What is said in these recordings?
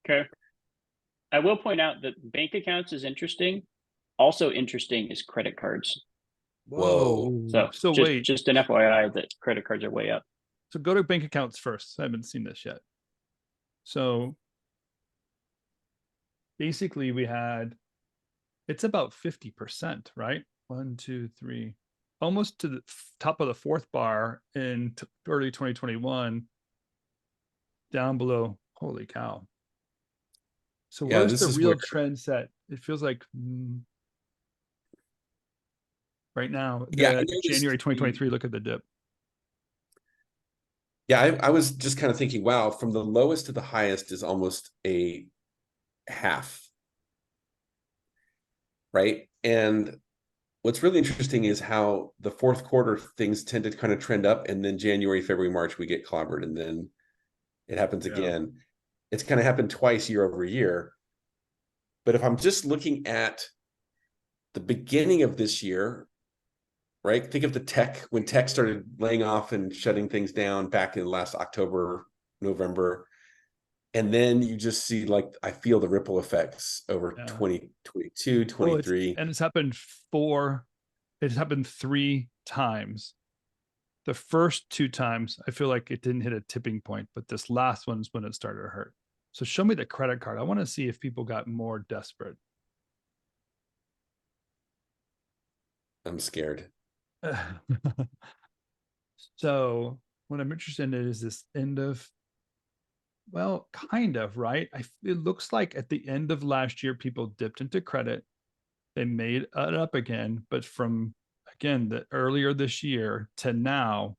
Okay. I will point out that bank accounts is interesting. Also interesting is credit cards. Whoa. So So wait, just an FYI that credit cards are way up. so go to bank accounts first. I haven't seen this yet. So basically we had, it's about 50%, right? One, two, three, almost to the top of the fourth bar in early 2021, down below. Holy cow. So Yeah, where's this the is real where trend set? It feels like right now, yeah, I the noticed January 2023, look at the dip. yeah, I was just kind of thinking, wow, from the lowest to the highest is almost a half, right? And what's really interesting is how the fourth quarter things tend to kind of trend up, and then January, February, March, we get clobbered, and then it happens again. It's kind of happened twice year over year. But if I'm just looking at the beginning of this year, right? Think of the tech, when tech started laying off and shutting things down back in last October, November. And then you just see, like, I feel the ripple effects over 2022, 23. It's happened it's happened 3 times. The first 2 times, I feel like it didn't hit a tipping point, but this last one's when it started to hurt. So show me the credit card. I want to see if people got more desperate. I'm scared. So what I'm interested in is this end of, well, kind of, right? It looks like at the end of last year, people dipped into credit. They made it up again, but from, again, the earlier this year to now,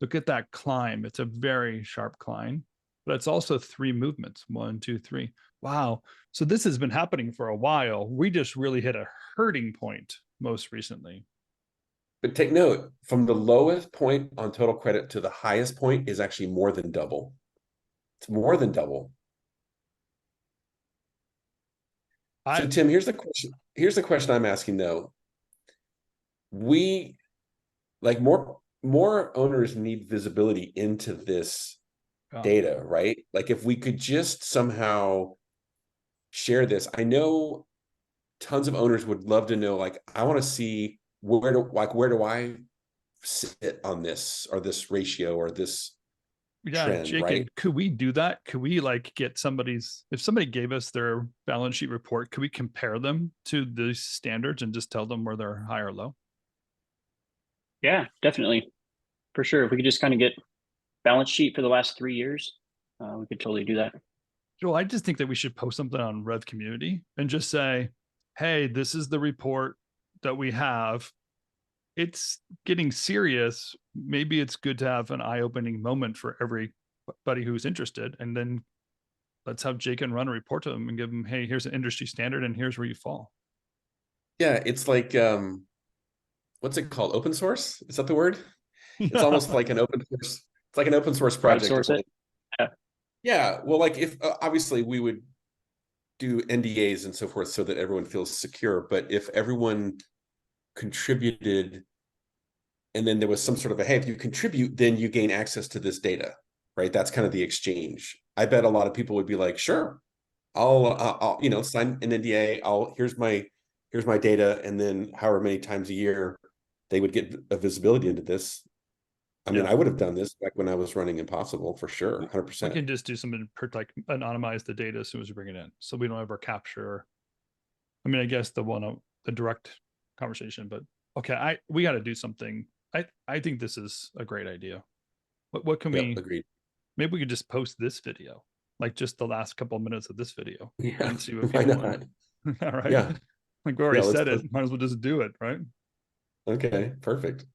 look at that climb. It's a very sharp climb, but it's also 3 movements. 1, 2, 3. Wow. So this has been happening for a while. We just really hit a hurting point most recently. But take note, from the lowest point on total credit to the highest point is actually more than double. It's more than double. So Tim, here's the question. Here's the question I'm asking though. We, like, more owners need visibility into this data, right? Like, if we could just somehow share this. I know tons of owners would love to know, like, I want to see where do I sit on this, or this ratio, or this trend, Jake, right? could we do that? Could we, like, get if somebody gave us their balance sheet report, could we compare them to the standards and just tell them where they're high or low? Yeah, definitely. For sure. If we could just kind of get balance sheet for the last 3 years, we could totally do that. Joel, I just think that we should post something on Rev Community and just say, hey, this is the report that we have. It's getting serious. Maybe it's good to have an eye-opening moment for everybody who's interested. And then let's have Jake and Run a report to them and give them, hey, here's an industry standard and here's where you fall. Yeah, it's like, what's it called? Open source? Is that the word? It's almost like an open source. It's like an open source project. Crowdsource it. Yeah. Yeah. Well, like, if obviously we would do NDAs and so forth so that everyone feels secure, but if everyone contributed, and then there was some sort of hey, if you contribute, then you gain access to this data, right? That's kind of the exchange. I bet a lot of people would be like, sure, I'll sign an NDA. Here's my data, and then however many times a year they would get a visibility into this. I mean, I would have done this back when I was running Impossible, for sure, 100%. We can just do something like anonymize the data as soon as we bring it in, so we don't ever capture. I mean, I guess the direct conversation, but okay, we got to do something. I think this is a great idea. What can we? Agreed. Maybe we could just post this video, like just the last couple of minutes of this video, and see what Why people not? All right. Yeah. Like we already said it. Might as well just do it, right? Okay, perfect.